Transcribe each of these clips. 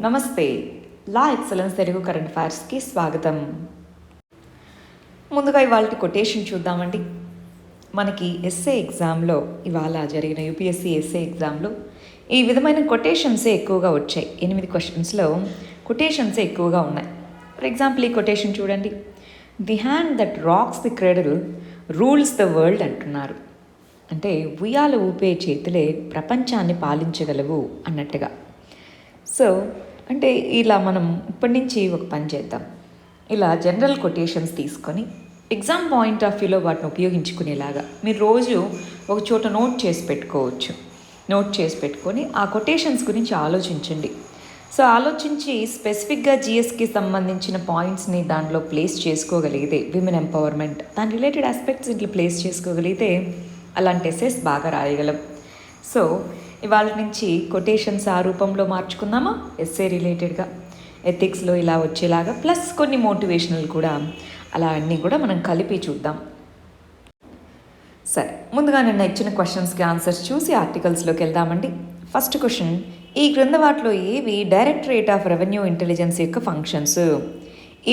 నమస్తే. లా excellence Telugu current అఫైర్స్కి స్వాగతం. ముందుగా ఇవాళ కొటేషన్ చూద్దామండి. మనకి ఎస్ఏ ఎగ్జామ్లో ఇవాళ జరిగిన యూపీఎస్సీ ఎస్ఏ ఎగ్జామ్లో ఈ విధమైన కొటేషన్సే ఎక్కువగా వచ్చాయి. 8 క్వశ్చన్స్లో కొటేషన్సే ఎక్కువగా ఉన్నాయి. ఫర్ ఎగ్జాంపుల్ ఈ కొటేషన్ చూడండి. The hand that rocks the cradle rules the world అంటున్నారు. అంటే ఉయ్యాల ఊపే చేతులే ప్రపంచాన్ని పాలించగలవు అన్నట్టుగా. సో అంటే ఇలా మనం ఇప్పటి నుంచి ఒక పని చేద్దాం. ఇలా జనరల్ కొటేషన్స్ తీసుకొని ఎగ్జామ్ పాయింట్ ఆఫ్ వ్యూలో వాటిని ఉపయోగించుకునేలాగా మీరు రోజు ఒక చోట నోట్ చేసి పెట్టుకోవచ్చు. నోట్ చేసి పెట్టుకొని ఆ కొటేషన్స్ గురించి ఆలోచించండి. సో ఆలోచించి స్పెసిఫిక్గా జిఎస్కి సంబంధించిన పాయింట్స్ని దాంట్లో ప్లేస్ చేసుకోగలిగితే, విమెన్ ఎంపవర్మెంట్ దాని రిలేటెడ్ ఆస్పెక్ట్స్ ఇంట్లో ప్లేస్ చేసుకోగలిగితే అలాంటి ఎస్సేస్ బాగా రాయగలం. సో ఇవాళ నుంచి కొటేషన్స్ ఆ రూపంలో మార్చుకుందామా? ఎస్ఏ రిలేటెడ్గా ఎథిక్స్లో ఇలా వచ్చేలాగా, ప్లస్ కొన్ని మోటివేషనల్ కూడా, అలా అన్నీ కూడా మనం కలిపి చూద్దాం. సరే, ముందుగా నిన్న ఇచ్చిన క్వశ్చన్స్కి ఆన్సర్స్ చూసి ఆర్టికల్స్లోకి వెళ్దామండి. ఫస్ట్ క్వశ్చన్, ఈ క్రింద వాటిలో ఏవి డైరెక్టరేట్ ఆఫ్ రెవెన్యూ ఇంటెలిజెన్స్ యొక్క ఫంక్షన్స్?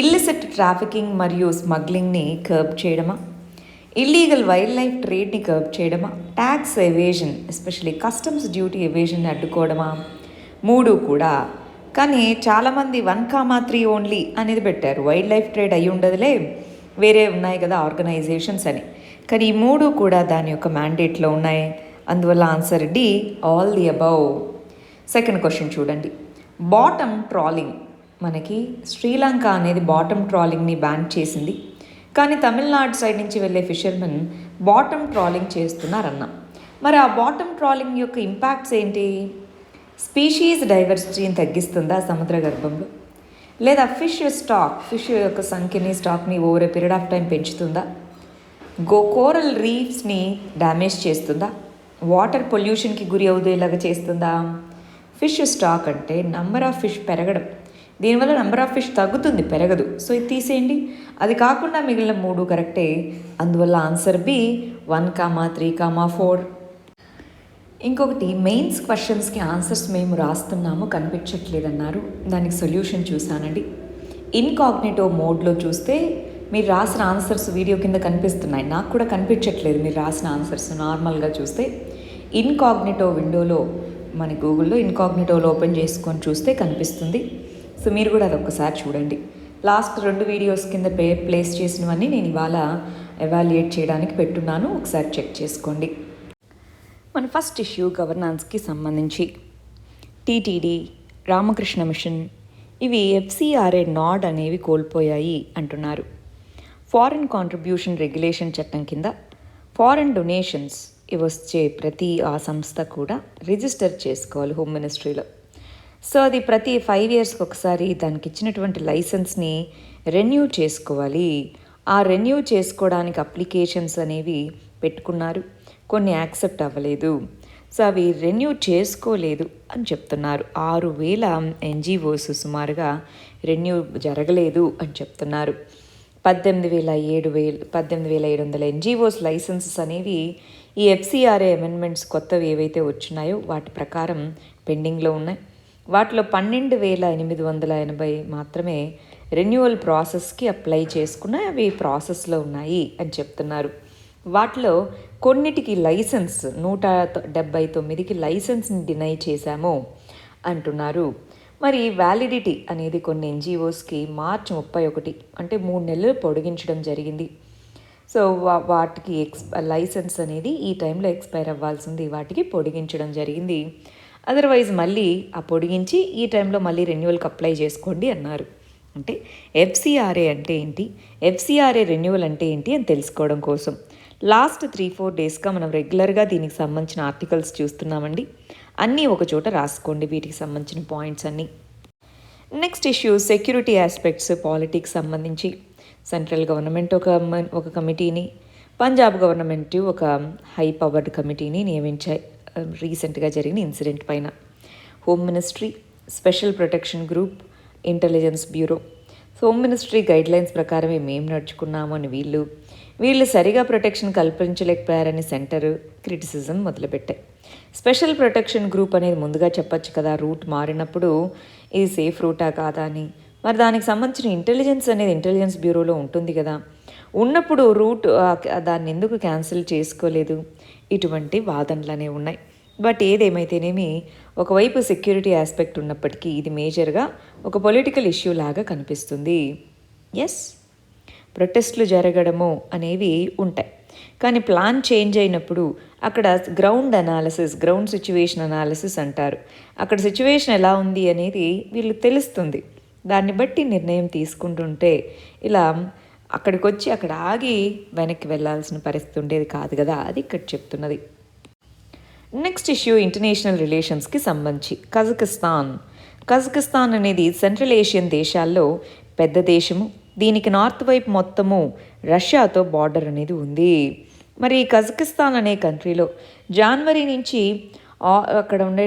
ఇల్లిసిట్ ట్రాఫికింగ్ మరియు స్మగ్లింగ్ని కర్బ్ చేయడమా, ఇల్లీగల్ వైల్డ్ లైఫ్ ట్రేడ్ని కర్బ్ చేయడమా, tax evasion especially customs duty ఎవేజన్ని అడ్డుకోవడమా? 3 కూడా. కానీ చాలామంది 1,3 ఓన్లీ అనేది పెట్టారు. వైల్డ్ లైఫ్ ట్రేడ్ అయ్యి ఉండదులే, వేరే ఉన్నాయి కదా ఆర్గనైజేషన్స్ అని. కానీ ఈ 3 కూడా దాని యొక్క మ్యాండేట్లో ఉన్నాయి. అందువల్ల answer D, all the above. Second question చూడండి. బాటమ్ ట్రాలింగ్, మనకి శ్రీలంక అనేది బాటమ్ ట్రాలింగ్ని బ్యాన్ చేసింది. కానీ తమిళనాడు సైడ్ నుంచి వెళ్ళే ఫిషర్మెన్ బాటమ్ ట్రాలింగ్ చేస్తున్నారన్న. మరి ఆ బాటమ్ ట్రాలింగ్ యొక్క ఇంపాక్ట్స్ ఏంటి? స్పీషీస్ డైవర్సిటీని తగ్గిస్తుందా సముద్ర గర్భంలో? లేదా ఫిష్ యొక్క సంఖ్యని, స్టాక్ని over a period of time పెంచుతుందా? కోరల్ రీఫ్స్ని డ్యామేజ్ చేస్తుందా? వాటర్ పొల్యూషన్కి గురి అవుదేలాగా చేస్తుందా? ఫిష్ స్టాక్ అంటే నంబర్ ఆఫ్ ఫిష్ పెరగడం, దీనివల్ల నెంబర్ ఆఫ్ ఫిష్ తగ్గుతుంది, పెరగదు. సో ఇది తీసేయండి. అది కాకుండా మిగిలిన 3 కరెక్టే. అందువల్ల ఆన్సర్ బి, 1, 3, 4. ఇంకొకటి, మెయిన్స్ క్వశ్చన్స్కి ఆన్సర్స్ మేము రాస్తున్నాము కనిపించట్లేదన్నారు. దానికి సొల్యూషన్ చూసానండి. ఇన్కాగ్నిటో మోడ్లో చూస్తే మీరు రాసిన ఆన్సర్స్ వీడియో కింద కనిపిస్తున్నాయి. నాకు కూడా కనిపించట్లేదు మీరు రాసిన ఆన్సర్స్. నార్మల్గా చూస్తే ఇన్కాగ్నిటో విండోలో, మన గూగుల్లో ఇన్కాగ్నిటోలో ఓపెన్ చేసుకొని చూస్తే కనిపిస్తుంది. సో మీరు కూడా అది ఒక్కసారి చూడండి. లాస్ట్ 2 వీడియోస్ కింద ప్లేస్ చేసినవన్నీ నేను ఇవాళ ఎవాల్యుయేట్ చేయడానికి పెట్టున్నాను, ఒకసారి చెక్ చేసుకోండి. మన ఫస్ట్ ఇష్యూ గవర్నాన్స్కి సంబంధించి టీటీడీ, రామకృష్ణ మిషన్ ఇవి ఎఫ్సిఆర్ఏ నాడ్ అనేవి కోల్పోయాయి అంటున్నారు. ఫారిన్ కాంట్రిబ్యూషన్ రెగ్యులేషన్ చట్టం కింద ఫారిన్ డొనేషన్స్ ఇవి వచ్చే ప్రతి ఆ సంస్థ కూడా రిజిస్టర్ చేసుకోవాలి హోమ్ మినిస్ట్రీలో. సో అది ప్రతి 5 ఇయర్స్కి ఒకసారి దానికి ఇచ్చినటువంటి లైసెన్స్ని రెన్యూ చేసుకోవాలి. ఆ రెన్యూ చేసుకోవడానికి అప్లికేషన్స్ అనేవి పెట్టుకున్నారు, కొన్ని యాక్సెప్ట్ అవ్వలేదు. సో అవి రెన్యూ చేసుకోలేదు అని చెప్తున్నారు. 6,000 ఎన్జిఓస్ సుమారుగా రెన్యూ జరగలేదు అని చెప్తున్నారు. 18,700 ఎన్జిఓస్ లైసెన్సెస్ అనేవి ఈ ఎఫ్సిఆర్ఏ అమెండ్మెంట్స్ కొత్తవి ఏవైతే వచ్చినాయో వాటి ప్రకారం పెండింగ్లో ఉన్నాయి. వాటిలో 12,880 మాత్రమే రెన్యువల్ ప్రాసెస్కి అప్లై చేసుకున్నాయి, అవి ప్రాసెస్లో ఉన్నాయి అని చెప్తున్నారు. వాటిలో కొన్నిటికి లైసెన్స్ 179కి లైసెన్స్ని డినై చేశాము అంటున్నారు. మరి వ్యాలిడిటీ అనేది కొన్ని ఎన్జిఓస్కి మార్చి 31 అంటే 3 నెలలు పొడిగించడం జరిగింది. సో వాటికి లైసెన్స్ అనేది ఈ టైంలో ఎక్స్పైర్ అవ్వాల్సింది, వాటికి పొడిగించడం జరిగింది. అదర్వైజ్ మళ్ళీ ఆ పొడిగించి ఈ టైంలో మళ్ళీ రెన్యువల్కి అప్లై చేసుకోండి అన్నారు. అంటే ఎఫ్సిఆర్ఏ అంటే ఏంటి, ఎఫ్సిఆర్ఏ రెన్యువల్ అంటే ఏంటి అని తెలుసుకోవడం కోసం లాస్ట్ 3-4 డేస్గా మనం రెగ్యులర్గా దీనికి సంబంధించిన ఆర్టికల్స్ చూస్తున్నామండి. అన్నీ ఒక చోట రాసుకోండి, వీటికి సంబంధించిన పాయింట్స్ అన్నీ. Next issue security aspects, politics సంబంధించి సెంట్రల్ గవర్నమెంట్ ఒక కమిటీని, పంజాబ్ గవర్నమెంట్ ఒక హై పవర్డ్ కమిటీని నియమించాయి రీసెంట్గా జరిగిన ఇన్సిడెంట్ పైన. Home ministry, special protection group, intelligence bureau. So home ministry guidelines ప్రకారమే మేము నడుచుకున్నాము అని వీళ్ళు సరిగా ప్రొటెక్షన్ కల్పించలేకపోయారని సెంటర్ క్రిటిసిజం మొదలుపెట్టాయి. స్పెషల్ ప్రొటెక్షన్ గ్రూప్ అనేది ముందుగా చెప్పొచ్చు కదా, రూట్ మారినప్పుడు ఇది సేఫ్ రూటా కాదా అని. మరి దానికి సంబంధించిన ఇంటెలిజెన్స్ అనేది ఇంటెలిజెన్స్ బ్యూరోలో ఉంటుంది కదా, ఉన్నప్పుడు రూట్ దాన్ని ఎందుకు క్యాన్సిల్ చేసుకోలేదు, ఇటువంటి వాదనలు అనేవి ఉన్నాయి. బట్ ఏదేమైతేనేమి ఒకవైపు సెక్యూరిటీ ఆస్పెక్ట్ ఉన్నప్పటికీ ఇది మేజర్గా ఒక పొలిటికల్ ఇష్యూ లాగా కనిపిస్తుంది. ఎస్, ప్రొటెస్ట్లు జరగడము అనేవి ఉంటాయి, కానీ ప్లాన్ చేంజ్ అయినప్పుడు అక్కడ గ్రౌండ్ సిచ్యువేషన్ అనాలిసిస్ అంటారు. అక్కడ సిచ్యువేషన్ ఎలా ఉంది అనేది వీళ్ళు తెలుస్తుంది. దాన్ని బట్టి నిర్ణయం తీసుకుంటుంటే ఇలా అక్కడికి వచ్చి అక్కడ ఆగి వెనక్కి వెళ్ళాల్సిన పరిస్థితి ఉండేది కాదు కదా, అది ఇక్కడ చెప్తున్నది. నెక్స్ట్ ఇష్యూ ఇంటర్నేషనల్ రిలేషన్స్కి సంబంధించి కజకిస్తాన్ అనేది సెంట్రల్ ఏషియన్ దేశాల్లో పెద్ద దేశము. దీనికి నార్త్ వైపు మొత్తము రష్యాతో బార్డర్ అనేది ఉంది. మరి కజకిస్తాన్ అనే కంట్రీలో జనవరి నుంచి అక్కడ ఉండే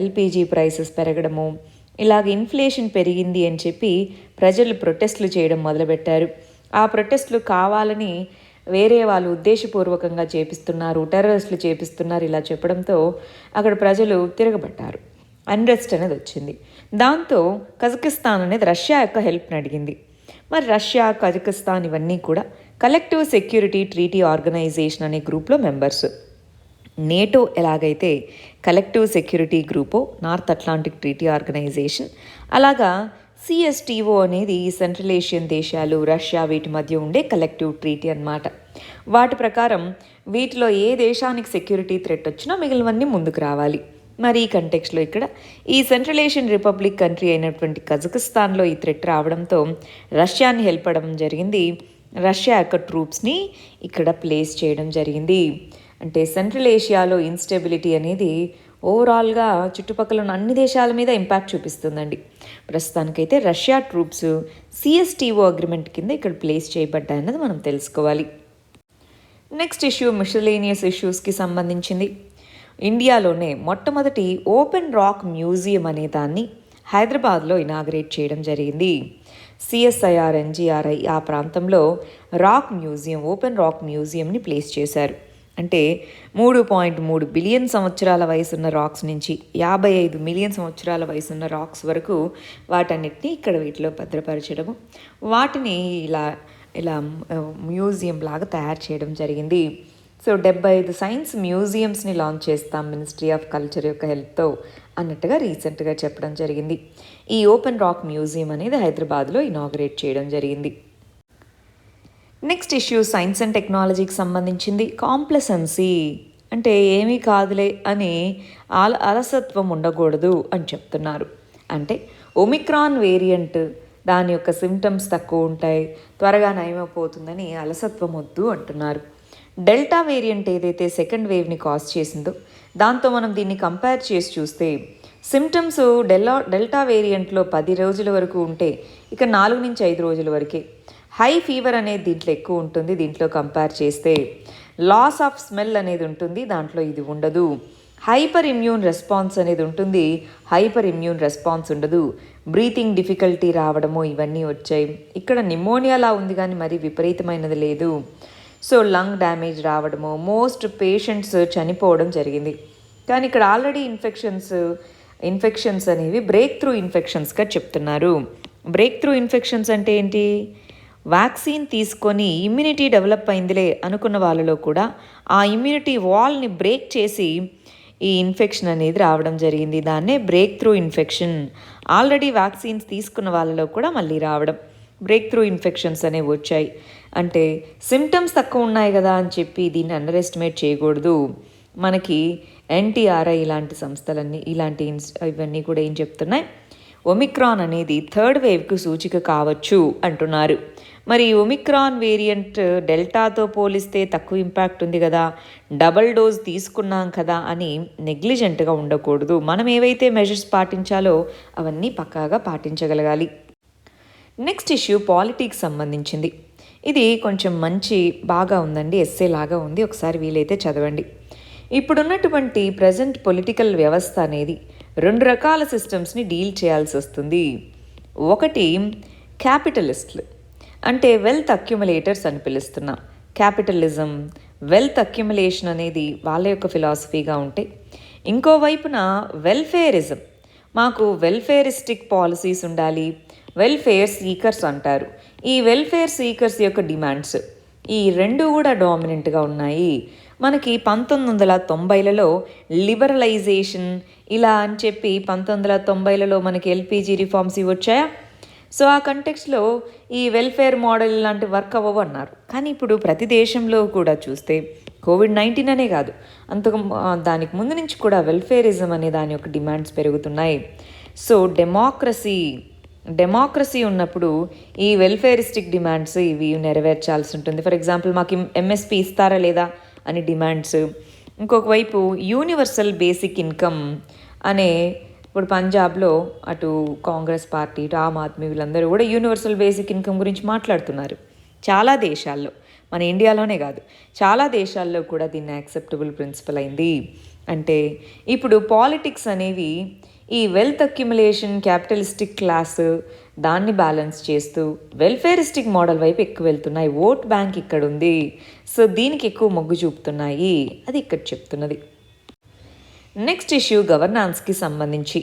ఎల్పిజి ప్రైసెస్ పెరగడము, ఇలాగ ఇన్ఫ్లేషన్ పెరిగింది అని చెప్పి ప్రజలు ప్రొటెస్ట్లు చేయడం మొదలుపెట్టారు. ఆ ప్రొటెస్ట్లు కావాలని వేరే వాళ్ళు ఉద్దేశపూర్వకంగా చేపిస్తున్నారు, టెర్రరిస్టులు చేపిస్తున్నారు ఇలా చెప్పడంతో అక్కడ ప్రజలు తిరగబడ్డారు. అన్రెస్ట్ అనేది వచ్చింది. దాంతో కజకిస్తాన్ అనేది రష్యా యొక్క హెల్ప్ని అడిగింది. మరి రష్యా, కజకిస్తాన్ ఇవన్నీ కూడా కలెక్టివ్ సెక్యూరిటీ ట్రీటీ ఆర్గనైజేషన్ అనే గ్రూప్లో మెంబర్స్. నేటో ఎలాగైతే కలెక్టివ్ సెక్యూరిటీ గ్రూపో, నార్త్ అట్లాంటిక్ ట్రీటీ ఆర్గనైజేషన్, అలాగా సిఎస్టీఓ అనేది సెంట్రల్ ఏషియన్ దేశాలు, రష్యా వీటి మధ్య ఉండే కలెక్టివ్ ట్రీటీ అన్నమాట. వాటి ప్రకారం వీటిలో ఏ దేశానికి సెక్యూరిటీ థ్రెట్ వచ్చినా మిగిలినవన్నీ ముందుకు రావాలి. మరి ఈ కంటెక్స్లో ఇక్కడ ఈ సెంట్రల్ ఏషియన్ రిపబ్లిక్ కంట్రీ అయినటువంటి కజకిస్తాన్లో ఈ థ్రెట్ రావడంతో రష్యాని హెల్ప్ అవ్వడం జరిగింది. రష్యా యొక్క ట్రూప్స్ని ఇక్కడ ప్లేస్ చేయడం జరిగింది. అంటే సెంట్రల్ ఏషియాలో ఇన్స్టెబిలిటీ అనేది ఓవరాల్గా చుట్టుపక్కల ఉన్న అన్ని దేశాల మీద ఇంపాక్ట్ చూపిస్తుందండి. ప్రస్తుతానికైతే రష్యా ట్రూప్స్ సిఎస్టీఓ అగ్రిమెంట్ కింద ఇక్కడ ప్లేస్ చేయబడ్డాయన్నది మనం తెలుసుకోవాలి. నెక్స్ట్ ఇష్యూ మిషలేనియస్ ఇష్యూస్కి సంబంధించింది. ఇండియాలోనే మొట్టమొదటి ఓపెన్ రాక్ మ్యూజియం అనే దాన్ని హైదరాబాద్లో ఇనాగరేట్ చేయడం జరిగింది. సిఎస్ఐఆర్ ఎన్జిఆర్ఐ ఆ ప్రాంతంలో ఓపెన్ రాక్ మ్యూజియంని ప్లేస్ చేశారు. అంటే 3.3 బిలియన్ సంవత్సరాల వయసున్న రాక్స్ నుంచి 55 మిలియన్ సంవత్సరాల వయసున్న రాక్స్ వరకు వాటన్నిటిని ఇక్కడ వీటిలో భద్రపరచడము, వాటిని ఇలా ఇలా మ్యూజియం లాగా తయారు చేయడం జరిగింది. సో 75 సైన్స్ మ్యూజియంస్ని లాంచ్ చేస్తాం మినిస్ట్రీ ఆఫ్ కల్చర్ యొక్క హెల్ప్తో అన్నట్టుగా రీసెంట్గా చెప్పడం జరిగింది. ఈ ఓపెన్ రాక్ మ్యూజియం అనేది హైదరాబాద్లో ఇనాగరేట్ చేయడం జరిగింది. నెక్స్ట్ ఇష్యూ సైన్స్ అండ్ టెక్నాలజీకి సంబంధించింది. కాంప్లసెన్సీ అంటే ఏమీ కాదులే అని అలసత్వం ఉండకూడదు అని చెప్తున్నారు. అంటే ఒమిక్రాన్ వేరియంట్ దాని యొక్క సిమ్టమ్స్ తక్కువ ఉంటాయి, త్వరగా నయమైపోతుందని అలసత్వం వద్దు అంటున్నారు. డెల్టా వేరియంట్ ఏదైతే సెకండ్ వేవ్ని కాజ్ చేసిందో దాంతో మనం దీన్ని కంపేర్ చేసి చూస్తే సిమ్టమ్స్ డెల్టా వేరియంట్లో 10 రోజుల వరకు ఉంటే ఇక 4 నుంచి 5 రోజుల వరకే. హై ఫీవర్ అనేది దీంట్లో ఎక్కువ ఉంటుంది, దీంట్లో కంపేర్ చేస్తే లాస్ ఆఫ్ స్మెల్ అనేది ఉంటుంది, దాంట్లో ఇది ఉండదు. హైపర్ ఇమ్యూన్ రెస్పాన్స్ అనేది ఉంటుంది, హైపర్ ఇమ్యూన్ రెస్పాన్స్ ఉండదు. బ్రీతింగ్ డిఫికల్టీ రావడము ఇవన్నీ వచ్చాయి. ఇక్కడ నిమోనియాలా ఉంది కానీ మరీ విపరీతమైనది లేదు. సో లంగ్ డ్యామేజ్ రావడము, మోస్ట్ పేషెంట్స్ చనిపోవడం జరిగింది. కానీ ఇక్కడ ఆల్రెడీ ఇన్ఫెక్షన్స్ అనేవి బ్రేక్ త్రూ ఇన్ఫెక్షన్స్గా చెప్తున్నారు. బ్రేక్ త్రూ ఇన్ఫెక్షన్స్ అంటే ఏంటి? వ్యాక్సిన్ తీసుకొని ఇమ్యూనిటీ డెవలప్ అయిందిలే అనుకున్న వాళ్ళలో కూడా ఆ ఇమ్యూనిటీ వాల్ని బ్రేక్ చేసి ఈ ఇన్ఫెక్షన్ అనేది రావడం జరిగింది. దాన్నే break through infection. Already vaccines తీసుకున్న వాళ్ళలో కూడా మళ్ళీ రావడం, బ్రేక్ త్రూ ఇన్ఫెక్షన్స్ అనేవి వచ్చాయి. అంటే సిమ్టమ్స్ తక్కువ ఉన్నాయి కదా అని చెప్పి దీన్ని అండర్ ఎస్టిమేట్ చేయకూడదు. మనకి ఎన్టీఆర్ఐ ఇలాంటి సంస్థలన్నీ ఇవన్నీ కూడా ఏం చెప్తున్నాయి? ఒమిక్రాన్ అనేది థర్డ్ వేవ్కు సూచిక కావచ్చు అంటున్నారు. మరి ఒమిక్రాన్ వేరియంట్ డెల్టాతో పోలిస్తే తక్కువ ఇంపాక్ట్ ఉంది కదా, డబల్ డోస్ తీసుకున్నాం కదా అని నెగ్లిజెంట్గా ఉండకూడదు. మనం ఏవైతే మెజర్స్ పాటించాలో అవన్నీ పక్కాగా పాటించగలగాలి. నెక్స్ట్ ఇష్యూ పాలిటిక్స్ సంబంధించింది. ఇది కొంచెం బాగా ఉందండి, ఎస్సే లాగా ఉంది, ఒకసారి వీలైతే చదవండి. ఇప్పుడున్నటువంటి ప్రజెంట్ పొలిటికల్ వ్యవస్థ అనేది 2 రకాల సిస్టమ్స్ని డీల్ చేయాల్సి వస్తుంది. ఒకటి క్యాపిటలిస్టులు అంటే వెల్త్ అక్యుములేటర్స్ అని పిలుస్తున్నాం. క్యాపిటలిజం, వెల్త్ అక్యుములేషన్ అనేది వాళ్ళ యొక్క ఫిలాసఫీగా ఉంటే, ఇంకోవైపున వెల్ఫేరిజం, మాకు వెల్ఫేరిస్టిక్ పాలసీస్ ఉండాలి, వెల్ఫేర్ సీకర్స్ అంటారు. ఈ వెల్ఫేర్ సీకర్స్ యొక్క డిమాండ్స్ ఈ రెండు కూడా డామినెంట్గా ఉన్నాయి. మనకి 1990లలో లిబరలైజేషన్ ఇలా అని చెప్పి 1990లలో మనకి ఎల్పిజి రిఫార్మ్స్ ఇవి వచ్చాయా. సో ఆ కంటెక్స్లో ఈ వెల్ఫేర్ మోడల్ లాంటి వర్క్ అవ్వవు అన్నారు. కానీ ఇప్పుడు ప్రతి దేశంలో కూడా చూస్తే కోవిడ్-19 అనే కాదు, దానికి ముందు నుంచి కూడా వెల్ఫేరిజం అనే దాని యొక్క డిమాండ్స్ పెరుగుతున్నాయి. సో డెమోక్రసీ ఉన్నప్పుడు ఈ వెల్ఫేరిస్టిక్ డిమాండ్స్ ఇవి నెరవేర్చాల్సి ఉంటుంది. ఫర్ ఎగ్జాంపుల్ మాకు ఎంఎస్పి ఇస్తారా లేదా అని డిమాండ్స్. ఇంకొక వైపు యూనివర్సల్ బేసిక్ ఇన్కమ్ అనే, ఇప్పుడు పంజాబ్లో అటు కాంగ్రెస్ పార్టీ, ఇటు ఆమ్ ఆద్మీ వీళ్ళందరూ కూడా యూనివర్సల్ బేసిక్ ఇన్కమ్ గురించి మాట్లాడుతున్నారు. చాలా దేశాల్లో, మన ఇండియాలోనే కాదు చాలా దేశాల్లో కూడా దీన్ని యాక్సెప్టబుల్ ప్రిన్సిపల్ అయింది. అంటే ఇప్పుడు పాలిటిక్స్ అనేవి ఈ వెల్త్ అక్యుములేషన్, క్యాపిటలిస్టిక్ క్లాస్ దాన్ని బ్యాలెన్స్ చేస్తూ వెల్ఫేరిస్టిక్ మోడల్ వైపు ఎక్కువ వెళ్తున్నాయి. ఓట్ బ్యాంక్ ఇక్కడ ఉంది, సో దీనికి ఎక్కువ మొగ్గు చూపుతున్నాయి, అది ఇక్కడ చెప్తున్నది. నెక్స్ట్ ఇష్యూ గవర్నాన్స్కి సంబంధించి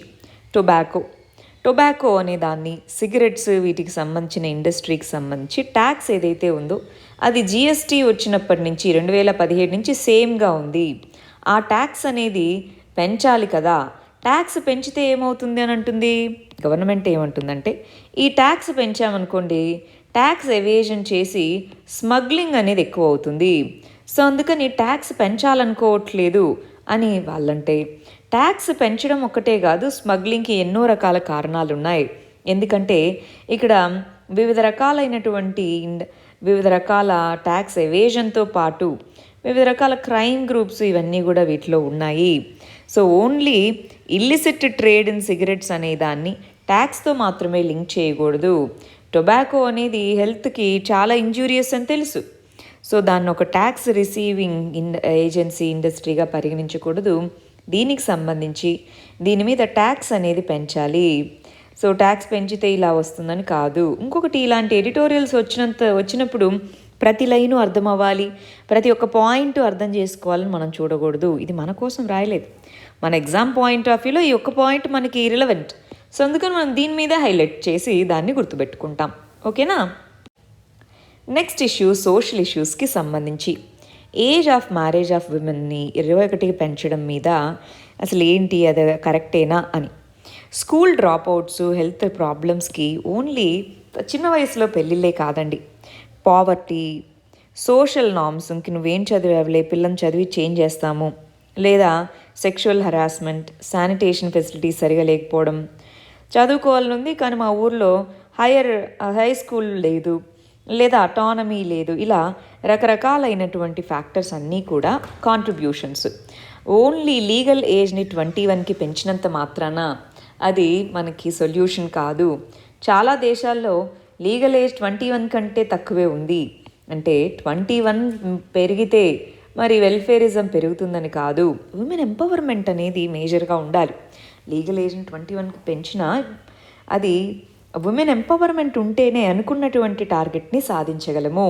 టొబాకో అనే దాన్ని, సిగరెట్స్ వీటికి సంబంధించిన ఇండస్ట్రీకి సంబంధించి ట్యాక్స్ ఏదైతే ఉందో అది జిఎస్టీ వచ్చినప్పటి నుంచి 2017 నుంచి సేమ్గా ఉంది. ఆ ట్యాక్స్ అనేది పెంచాలి కదా. ట్యాక్స్ పెంచితే ఏమవుతుంది అని అంటుంది గవర్నమెంట్. ఏమంటుందంటే ఈ ట్యాక్స్ పెంచామనుకోండి, ట్యాక్స్ ఎవేజన్ చేసి స్మగ్లింగ్ అనేది ఎక్కువ అవుతుంది. సో అందుకని ట్యాక్స్ పెంచాలనుకోవట్లేదు అని వాళ్ళంటే, ట్యాక్స్ పెంచడం ఒక్కటే కాదు, స్మగ్లింగ్కి ఎన్నో రకాల కారణాలు ఉన్నాయి. ఎందుకంటే ఇక్కడ వివిధ రకాల ట్యాక్స్ ఎవేజన్తో పాటు వివిధ రకాల క్రైమ్ గ్రూప్స్ ఇవన్నీ కూడా వీటిలో ఉన్నాయి. So only illicit trade in cigarettes అనే దాన్ని ట్యాక్స్తో మాత్రమే లింక్ చేయకూడదు. టొబాకో అనేది హెల్త్కి చాలా ఇంజూరియస్ అని తెలుసు. సో దాన్ని ఒక ట్యాక్స్ రిసీవింగ్ ఏజెన్సీ ఇండస్ట్రీగా పరిగణించకూడదు. దీనికి సంబంధించి దీని మీద ట్యాక్స్ అనేది పెంచాలి. సో ట్యాక్స్ పెంచితే ఇలా వస్తుందని కాదు. ఇంకొకటి, ఇలాంటి ఎడిటోరియల్స్ వచ్చినప్పుడు ప్రతి లైను అర్థం అవ్వాలి, ప్రతి ఒక్క పాయింట్ అర్థం చేసుకోవాలని మనం చూడకూడదు. ఇది మన కోసం రాయలేదు, మన ఎగ్జామ్ పాయింట్ ఆఫ్ వ్యూలో ఈ ఒక్క పాయింట్ మనకి రిలవెంట్. సో అందుకని మనం దీని మీద హైలైట్ చేసి దాన్ని గుర్తుపెట్టుకుంటాం. ఓకేనా. నెక్స్ట్ ఇష్యూ సోషల్ ఇష్యూస్కి సంబంధించి ఏజ్ ఆఫ్ మ్యారేజ్ ఆఫ్ విమెన్ని 21కి పెంచడం మీద అసలు ఏంటి, అది కరెక్టేనా అని. స్కూల్ డ్రాప్అవుట్స్, హెల్త్ ప్రాబ్లమ్స్కి ఓన్లీ చిన్న వయసులో పెళ్ళిళ్ళే కాదండి, పావర్టీ, సోషల్ నార్మ్స్, ఇంక నువ్వేం చదివావులే, పిల్లని చదివి చేంజ్ చేస్తాము, లేదా సెక్షువల్ హరాస్మెంట్, శానిటేషన్ ఫెసిలిటీస్ సరిగా లేకపోవడం, చదువుకోవాలనుంది కానీ మా ఊర్లో హై స్కూల్ లేదు, లేదా అటానమీ లేదు, ఇలా రకరకాలైనటువంటి ఫ్యాక్టర్స్ అన్నీ కూడా కాంట్రిబ్యూషన్స్. ఓన్లీ లీగల్ ఏజ్ని 21కి పెంచినంత మాత్రాన అది మనకి సొల్యూషన్ కాదు. చాలా దేశాల్లో లీగల్ ఏజ్ 21 కంటే తక్కువే ఉంది. అంటే 21 పెరిగితే మరి వెల్ఫేరిజం పెరుగుతుందని కాదు. ఉమెన్ ఎంపవర్మెంట్ అనేది మేజర్గా ఉండాలి. లీగల్ ఏజ్ని 21కి పెంచినా అది ఉమెన్ ఎంపవర్మెంట్ ఉంటేనే అనుకున్నటువంటి టార్గెట్ని సాధించగలము.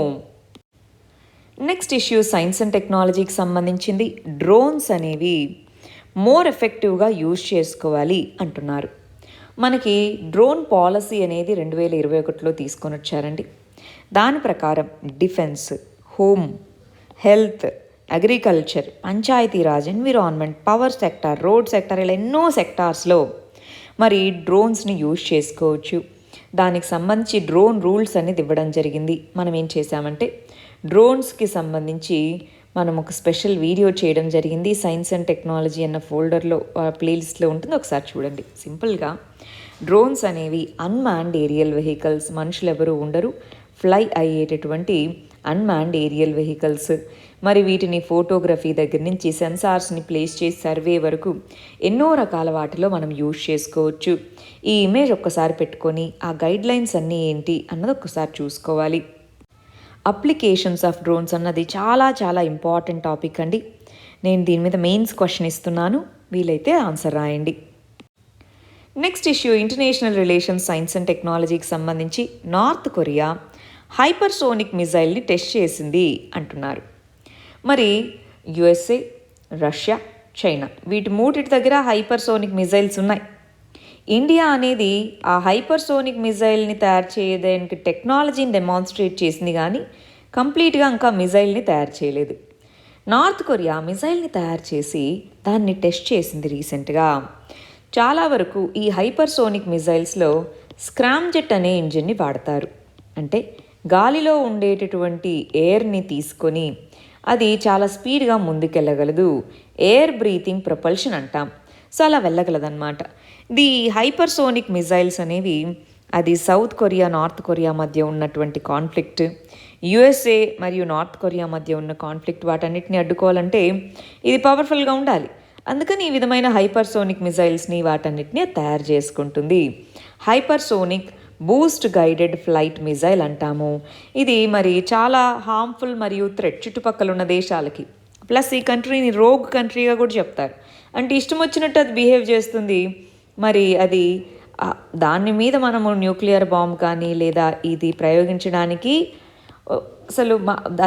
నెక్స్ట్ ఇష్యూ సైన్స్ అండ్ టెక్నాలజీకి సంబంధించింది. డ్రోన్స్ అనేవి మోర్ ఎఫెక్టివ్గా యూజ్ చేసుకోవాలి అంటున్నారు. మనకి డ్రోన్ పాలసీ అనేది 2021లో తీసుకొని వచ్చారండి. దాని ప్రకారం defence, home, health, agriculture, Panchayati Raj, environment, power sector, road sector, ఇలా ఎన్నో సెక్టార్స్లో మరి డ్రోన్స్ని యూజ్ చేసుకోవచ్చు. దానికి సంబంధించి డ్రోన్ రూల్స్ అనేది ఇవ్వడం జరిగింది. మనం ఏం చేసామంటే డ్రోన్స్కి సంబంధించి మనం ఒక స్పెషల్ వీడియో చేయడం జరిగింది. సైన్స్ అండ్ టెక్నాలజీ అన్న ఫోల్డర్లో ప్లేలిస్ట్లో ఉంటుంది, ఒకసారి చూడండి. సింపుల్గా డ్రోన్స్ అనేవి అన్మాన్డ్ ఏరియల్ వెహికల్స్, మనుషులు ఎవరు ఉండరు, ఫ్లై అయ్యేటటువంటి అన్మాన్డ్ ఏరియల్ వెహికల్స్. మరి వీటిని ఫోటోగ్రఫీ దగ్గర నుంచి సెన్సార్స్ని ప్లేస్ చేసి సర్వే వరకు ఎన్నో రకాల వాటిలో మనం యూజ్ చేసుకోవచ్చు. ఈ ఇమేజ్ ఒక్కసారి పెట్టుకొని ఆ గైడ్లైన్స్ అన్నీ ఏంటి అన్నది ఒక్కసారి చూసుకోవాలి. అప్లికేషన్స్ ఆఫ్ డ్రోన్స్ అన్నది చాలా చాలా ఇంపార్టెంట్ టాపిక్ అండి. నేను దీని మీద మెయిన్స్ క్వశ్చన్ ఇస్తున్నాను, వీలైతే ఆన్సర్ రాయండి. Next issue international relations science and టెక్నాలజీకి సంబంధించి నార్త్ కొరియా హైపర్సోనిక్ మిజైల్ని టెస్ట్ చేసింది అంటున్నారు. మరి యుఎస్ఏ, రష్యా, చైనా వీటి మూడిటి దగ్గర హైపర్సోనిక్ మిజైల్స్ ఉన్నాయి. ఇండియా అనేది ఆ హైపర్సోనిక్ మిజైల్ని తయారు చేయడానికి టెక్నాలజీని డెమాన్స్ట్రేట్ చేసింది, కానీ కంప్లీట్గా ఇంకా మిజైల్ని తయారు చేయలేదు. నార్త్ కొరియా మిజైల్ని తయారు చేసి దాన్ని టెస్ట్ చేసింది రీసెంట్గా. చాలా వరకు ఈ హైపర్సోనిక్ మిజైల్స్లో స్క్రామ్జెట్ అనే ఇంజిన్ని వాడతారు. అంటే గాలిలో ఉండేటటువంటి ఎయిర్ని తీసుకొని అది చాలా స్పీడ్గా ముందుకెళ్ళగలదు. ఎయిర్ బ్రీతింగ్ ప్రొపల్షన్ అంటాం. సో అలా వెళ్ళగలదన్నమాట. ది హైపర్సోనిక్ మిజైల్స్ అనేవి అది సౌత్ కొరియా, నార్త్ కొరియా మధ్య ఉన్నటువంటి కాన్ఫ్లిక్ట్, యుఎస్ఏ మరియు నార్త్ కొరియా మధ్య ఉన్న కాన్ఫ్లిక్ట్, వాటన్నిటిని అడ్డుకోవాలంటే ఇది పవర్ఫుల్గా ఉండాలి. అందుకని ఈ విధమైన హైపర్సోనిక్ మిజైల్స్ని వాటన్నిటిని తయారు చేసుకుంటుంది. Hypersonic Boost guided flight missile అంటాము. ఇది మరి చాలా హార్మ్ఫుల్ మరియు థ్రెట్ చుట్టుపక్కల ఉన్న దేశాలకి. ప్లస్ ఈ కంట్రీని రోగ్ కంట్రీగా కూడా చెప్తారు. అంటే ఇష్టం వచ్చినట్టు అది బిహేవ్ చేస్తుంది. మరి అది దాని మీద మనము న్యూక్లియర్ బాంబ్ కానీ లేదా ఇది ప్రయోగించడానికి అసలు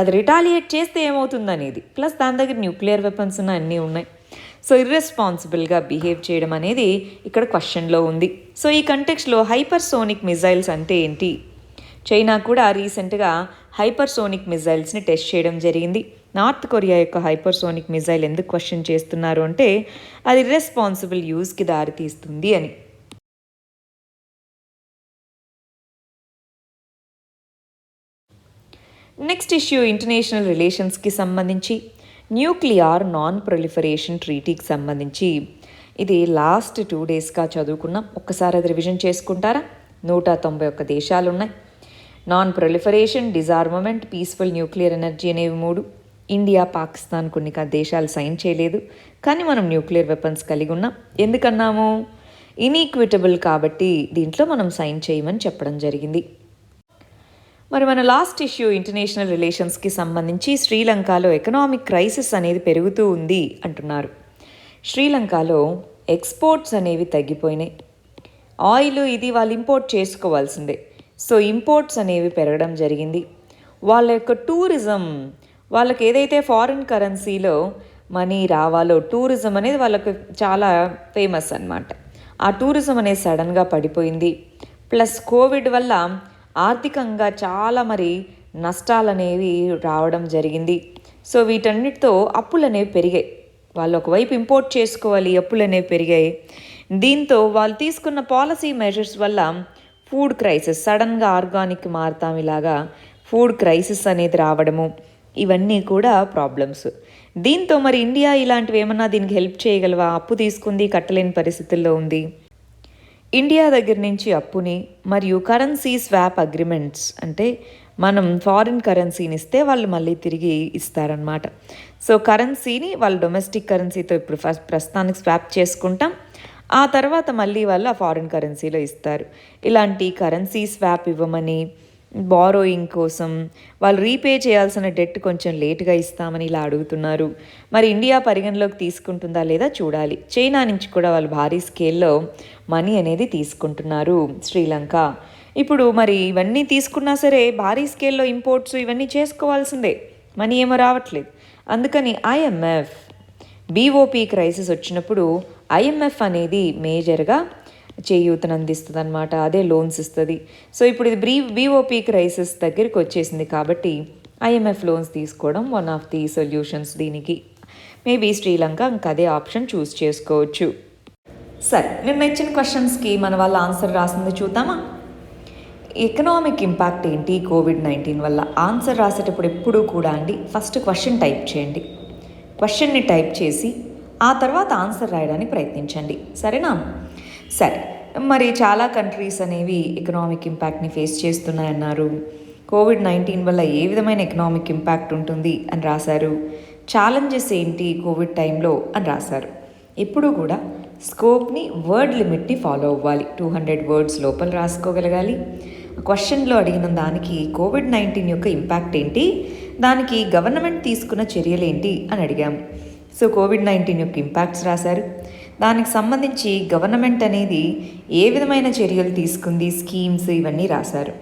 అది రిటాలియేట్ చేస్తే ఏమవుతుందనేది, ప్లస్ దాని దగ్గర న్యూక్లియర్ వెపన్స్ అన్నీ ఉన్నాయి. సో ఇర్రెస్పాన్సిబుల్గా బిహేవ్ చేయడం అనేది ఇక్కడ క్వశ్చన్లో ఉంది. సో ఈ కంటెక్స్లో హైపర్సోనిక్ మిజైల్స్ అంటే ఏంటి? చైనా కూడా రీసెంట్గా హైపర్సోనిక్ మిజైల్స్ని టెస్ట్ చేయడం జరిగింది. నార్త్ కొరియా యొక్క హైపర్సోనిక్ మిజైల్ ఎందుకు క్వశ్చన్ చేస్తున్నారు అంటే అది ఇర్రెస్పాన్సిబుల్ యూజ్కి దారితీస్తుంది అని. నెక్స్ట్ ఇష్యూ ఇంటర్నేషనల్ రిలేషన్స్కి సంబంధించి న్యూక్లియర్ నాన్ ప్రొలిఫరేషన్ ట్రీటీకి సంబంధించి. ఇది లాస్ట్ 2 డేస్గా చదువుకున్నాం. ఒక్కసారి అది రివిజన్ చేసుకుంటారా? 191 దేశాలు ఉన్నాయి. Non proliferation, disarmament, peaceful nuclear energy అనేవి 3. ఇండియా, పాకిస్తాన్ కొన్ని దేశాలు సైన్ చేయలేదు, కానీ మనం న్యూక్లియర్ వెపన్స్ కలిగి ఉన్నాం. ఎందుకన్నాము? ఇన్ఈక్విటబుల్ కాబట్టి దీంట్లో మనం సైన్ చేయమని చెప్పడం జరిగింది. మరి మన లాస్ట్ ఇష్యూ ఇంటర్నేషనల్ రిలేషన్స్కి సంబంధించి శ్రీలంకలో ఎకనామిక్ క్రైసిస్ అనేది పెరుగుతూ ఉంది అంటున్నారు. శ్రీలంకలో ఎక్స్పోర్ట్స్ అనేవి తగ్గిపోయినాయి. ఆయిల్ ఇది వాళ్ళు ఇంపోర్ట్ చేసుకోవాల్సిందే. సో ఇంపోర్ట్స్ అనేవి పెరగడం జరిగింది. వాళ్ళ యొక్క టూరిజం, వాళ్ళకి ఏదైతే ఫారిన్ కరెన్సీలో మనీ రావాలో, టూరిజం అనేది వాళ్ళకి చాలా ఫేమస్ అన్నమాట. ఆ టూరిజం అనేది సడన్గా పడిపోయింది. ప్లస్ కోవిడ్ వల్ల ఆర్థికంగా చాలా మరి నష్టాలు అనేవి రావడం జరిగింది. సో వీటన్నిటితో అప్పులు అనేవి పెరిగాయి. వాళ్ళు ఒకవైపు ఇంపోర్ట్ చేసుకోవాలి, అప్పులు అనేవి పెరిగాయి. దీంతో వాళ్ళు తీసుకున్న పాలసీ మెజర్స్ వల్ల ఫుడ్ క్రైసిస్, సడన్గా ఆర్గానిక్ మారుతాం ఇలాగా ఫుడ్ క్రైసిస్ అనేది రావడము, ఇవన్నీ కూడా ప్రాబ్లమ్స్. దీంతో మరి ఇండియా ఇలాంటివి ఏమన్నా దీనికి హెల్ప్ చేయగలవా? అప్పు తీసుకుంది, కట్టలేని పరిస్థితుల్లో ఉంది. ఇండియా దగ్గర నుంచి అప్పుని మరియు కరెన్సీ స్వాప్ అగ్రిమెంట్స్, అంటే మనం ఫారిన్ కరెన్సీని ఇస్తే వాళ్ళు మళ్ళీ తిరిగి ఇస్తారనమాట. సో కరెన్సీని వాళ్ళు డొమెస్టిక్ కరెన్సీతో ఇప్పుడు ప్రస్తుతానికి స్వాప్ చేసుకుంటాం, ఆ తర్వాత మళ్ళీ వాళ్ళు ఆ ఫారిన్ కరెన్సీలో ఇస్తారు. ఇలాంటి కరెన్సీ స్వాప్ ఇవ్వమని, బారోయింగ్ కోసం వాళ్ళు రీపే చేయాల్సిన డెట్ కొంచెం లేట్గా ఇస్తామని ఇలా అడుగుతున్నారు. మరి ఇండియా పరిగణలోకి తీసుకుంటుందా లేదా చూడాలి. చైనా నుంచి కూడా వాళ్ళు భారీ స్కేల్లో మనీ అనేది తీసుకుంటున్నారు శ్రీలంక. ఇప్పుడు మరి ఇవన్నీ తీసుకున్నా సరే భారీ స్కేల్లో ఇంపోర్ట్స్ ఇవన్నీ చేసుకోవాల్సిందే, మనీ ఏమో రావట్లేదు. అందుకని ఐఎంఎఫ్ బీఓపీ క్రైసిస్ వచ్చినప్పుడు ఐఎంఎఫ్ అనేది మేజర్గా చేయూతను అందిస్తుంది అనమాట. అదే లోన్స్ ఇస్తుంది. సో ఇప్పుడు ఇది బీఓపీ క్రైసిస్ దగ్గరికి వచ్చేసింది కాబట్టి ఐఎంఎఫ్ లోన్స్ తీసుకోవడం వన్ ఆఫ్ ది సొల్యూషన్స్. దీనికి మేబీ శ్రీలంక ఇంకా అదే ఆప్షన్ చూస్ చేసుకోవచ్చు. సరే, నిన్న ఇచ్చిన క్వశ్చన్స్కి మన వాళ్ళ ఆన్సర్ రాసింది చూద్దామా? ఎకనామిక్ ఇంపాక్ట్ ఏంటి కోవిడ్-19 వల్ల? ఆన్సర్ రాసేటప్పుడు ఎప్పుడూ కూడా అండి ఫస్ట్ క్వశ్చన్ టైప్ చేయండి. క్వశ్చన్ని టైప్ చేసి ఆ తర్వాత ఆన్సర్ రాయడానికి ప్రయత్నించండి, సరేనా? సరే, మరి చాలా కంట్రీస్ అనేవి ఎకనామిక్ ఇంపాక్ట్ని ఫేస్ చేస్తున్నాయన్నారు. కోవిడ్-19 వల్ల ఏ విధమైన ఎకనామిక్ ఇంపాక్ట్ ఉంటుంది అని రాశారు. ఛాలెంజెస్ ఏంటి కోవిడ్ టైంలో అని రాశారు. ఎప్పుడూ కూడా స్కోప్ని, వర్డ్ లిమిట్ని ఫాలో అవ్వాలి. 200 వర్డ్స్ లోపల రాసుకోగలగాలి. క్వశ్చన్లో అడిగిన దానికి కోవిడ్-19 యొక్క ఇంపాక్ట్ ఏంటి, దానికి గవర్నమెంట్ తీసుకున్న చర్యలు ఏంటి అని అడిగాము. సో కోవిడ్-19 యొక్క ఇంపాక్ట్స్ రాశారు. దానికి సంబంధించి గవర్నమెంట్ అనేది ఏ విధమైన చర్యలు తీసుకుంది, స్కీమ్స్ ఇవన్నీ రాశారు.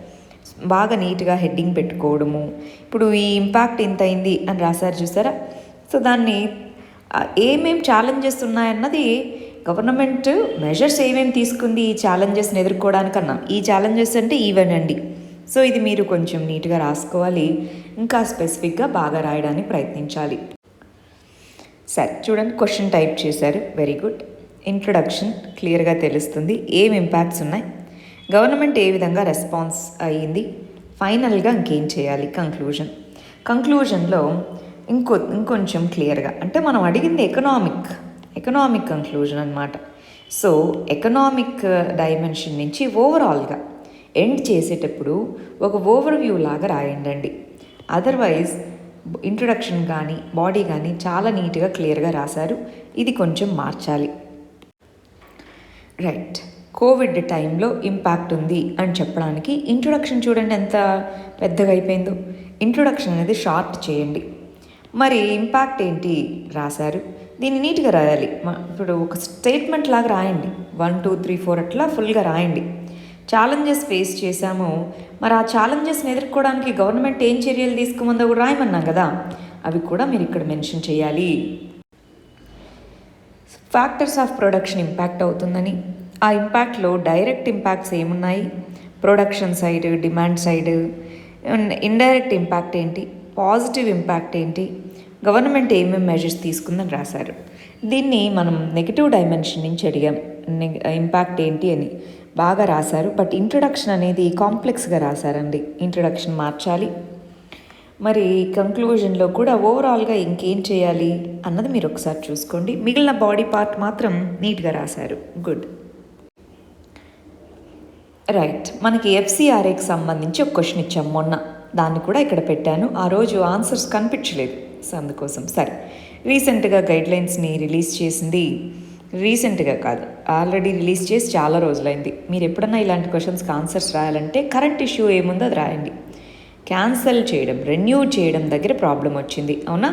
బాగా నీట్గా హెడ్డింగ్ పెట్టుకోవడము. ఇప్పుడు ఈ ఇంపాక్ట్ ఇంత అయింది అని రాశారు చూసారా. సో దాన్ని ఏమేం ఛాలెంజెస్ ఉన్నాయన్నది గవర్నమెంట్ మెజర్స్ ఏమేమి తీసుకుంది ఈ ఛాలెంజెస్ని ఎదుర్కోవడానికన్నా. ఈ ఛాలెంజెస్ అంటే ఈవెనండి. సో ఇది మీరు కొంచెం నీట్గా రాసుకోవాలి, ఇంకా స్పెసిఫిక్గా బాగా రాయడానికి ప్రయత్నించాలి. సరే చూడండి, క్వశ్చన్ టైప్ చేశారు, వెరీ గుడ్. ఇంట్రొడక్షన్ క్లియర్గా తెలుస్తుంది ఏం ఇంపాక్ట్స్ ఉన్నాయి, గవర్నమెంట్ ఏ విధంగా రెస్పాన్స్ అయ్యింది, ఫైనల్గా ఇంకేం చేయాలి, కంక్లూజన్లో ఇంకొంచెం క్లియర్గా, అంటే మనం అడిగింది ఎకనామిక్ కంక్లూజన్ అనమాట. సో ఎకనామిక్ డైమెన్షన్ నుంచి ఓవరాల్గా ఎండ్ చేసేటప్పుడు ఒక ఓవర్వ్యూ లాగా రాయండి. అదర్వైజ్ ఇంట్రొడక్షన్ కానీ బాడీ కానీ చాలా నీట్గా క్లియర్గా రాశారు, ఇది కొంచెం మార్చాలి. రైట్, కోవిడ్ టైంలో ఇంపాక్ట్ ఉంది అని చెప్పడానికి ఇంట్రొడక్షన్ చూడండి ఎంత పెద్దగా అయిపోయిందో. ఇంట్రొడక్షన్ అనేది షార్ట్ చేయండి. మరి ఇంపాక్ట్ ఏంటి రాశారు, దీన్ని నీట్గా రాయాలి. ఇప్పుడు ఒక స్టేట్మెంట్ లాగా రాయండి, 1 2 3 4 అట్లా ఫుల్గా రాయండి. ఛాలెంజెస్ ఫేస్ చేశాము, మరి ఆ ఛాలెంజెస్ని ఎదుర్కోవడానికి గవర్నమెంట్ ఏం చర్యలు తీసుకుమందో కూడా రాయమన్నాం కదా, అవి కూడా మీరు ఇక్కడ మెన్షన్ చేయాలి. ఫ్యాక్టర్స్ ఆఫ్ ప్రొడక్షన్ ఇంపాక్ట్ అవుతుందని, ఆ ఇంపాక్ట్లో డైరెక్ట్ ఇంపాక్ట్స్ ఏమున్నాయి, production side, demand side, indirect impact ఏంటి, పాజిటివ్ ఇంపాక్ట్ ఏంటి, గవర్నమెంట్ ఏమేమి మెజర్స్ తీసుకుందని రాశారు. దీన్ని మనం నెగిటివ్ డైమెన్షన్ నుంచి అడిగాం, ఇంపాక్ట్ ఏంటి అని బాగా రాశారు. బట్ ఇంట్రొడక్షన్ అనేది కాంప్లెక్స్గా రాశారండి, ఇంట్రొడక్షన్ మార్చాలి. మరి కంక్లూజన్లో కూడా ఓవరాల్గా ఇంకేం చేయాలి అన్నది మీరు ఒకసారి చూసుకోండి. మిగిలిన బాడీ పార్ట్ మాత్రం నీట్గా రాశారు, గుడ్. రైట్, మనకి ఎఫ్సిఆర్ఏకి సంబంధించి ఒక క్వశ్చన్ ఇచ్చాం మొన్న, దాన్ని కూడా ఇక్కడ పెట్టాను. ఆ రోజు ఆన్సర్స్ కనిపించలేదు, సో అందుకోసం. సరే, రీసెంట్గా గైడ్లైన్స్ని రిలీజ్ చేసింది, రీసెంట్గా కాదు ఆల్రెడీ రిలీజ్ చేసి చాలా రోజులైంది. మీరు ఎప్పుడన్నా ఇలాంటి క్వశ్చన్స్కి ఆన్సర్స్ రాయాలంటే కరెంట్ ఇష్యూ ఏముందో అది రాయండి. క్యాన్సల్ చేయడం, రెన్యూ చేయడం దగ్గర ప్రాబ్లం వచ్చింది, అవునా.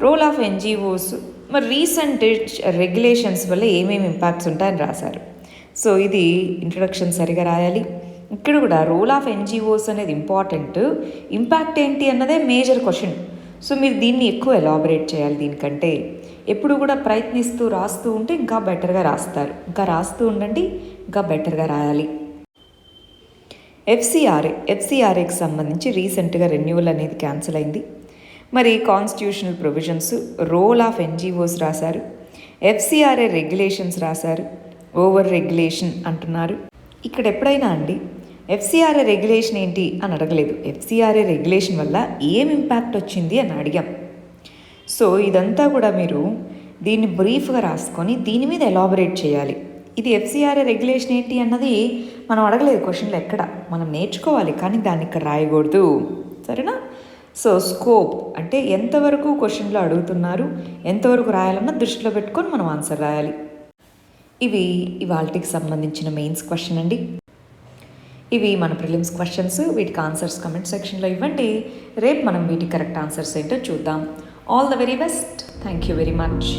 రోల్ ఆఫ్ ఎన్జిఓస్, మరి రీసెంట్ రెగ్యులేషన్స్ వల్ల ఏమేమి ఇంపాక్ట్స్ ఉంటాయని రాశారు. సో ఇది ఇంట్రొడక్షన్ సరిగా రాయాలి. ఇక్కడ కూడా రోల్ ఆఫ్ ఎన్జిఓస్ అనేది ఇంపార్టెంట్, ఇంపాక్ట్ ఏంటి అన్నదే మేజర్ క్వశ్చన్. సో మీరు దీన్ని ఎక్కువ ఎలాబరేట్ చేయాలి. దీనికంటే ఎప్పుడు కూడా ప్రయత్నిస్తూ రాస్తూ ఉంటే ఇంకా బెటర్గా రాస్తారు. ఇంకా రాస్తూ ఉండండి, ఇంకా బెటర్గా రాయాలి. ఎఫ్సిఆర్ఏకి సంబంధించి రీసెంట్గా రెన్యువల్ అనేది క్యాన్సిల్ అయింది. మరి constitutional provisions, role of NGOs రాశారు, ఎఫ్సిఆర్ఏ రెగ్యులేషన్స్ రాశారు, ఓవర్ రెగ్యులేషన్ అంటున్నారు. ఇక్కడ ఎప్పుడైనా అండి ఎఫ్సిఆర్ఏ రెగ్యులేషన్ ఏంటి అని అడగలేదు, ఎఫ్సిఆర్ఏ రెగ్యులేషన్ వల్ల ఏం ఇంపాక్ట్ వచ్చింది అని అడిగాం. సో ఇదంతా కూడా మీరు దీన్ని బ్రీఫ్గా రాసుకొని దీని మీద ఎలాబరేట్ చేయాలి. ఇది ఎఫ్సిఆర్ఏ రెగ్యులేషన్ ఏంటి అన్నది మనం అడగలేదు క్వశ్చన్లో, ఎక్కడ మనం నేర్చుకోవాలి, కానీ దాన్ని ఇక్కడ రాయకూడదు, సరేనా. సో స్కోప్ అంటే ఎంతవరకు క్వశ్చన్లో అడుగుతున్నారు, ఎంతవరకు రాయాలన్న దృష్టిలో పెట్టుకొని మనం ఆన్సర్ రాయాలి. ఇవి ఇవాల్టికి సంబంధించిన మెయిన్స్ క్వశ్చన్ అండి. ఇవి మన ప్రిలిమ్స్ క్వశ్చన్స్, వీటికి ఆన్సర్స్ కమెంట్ సెక్షన్లో ఇవ్వండి. రేపు మనం వీటి కరెక్ట్ ఆన్సర్స్ ఏంటో చూద్దాం. All the very best, thank you very much.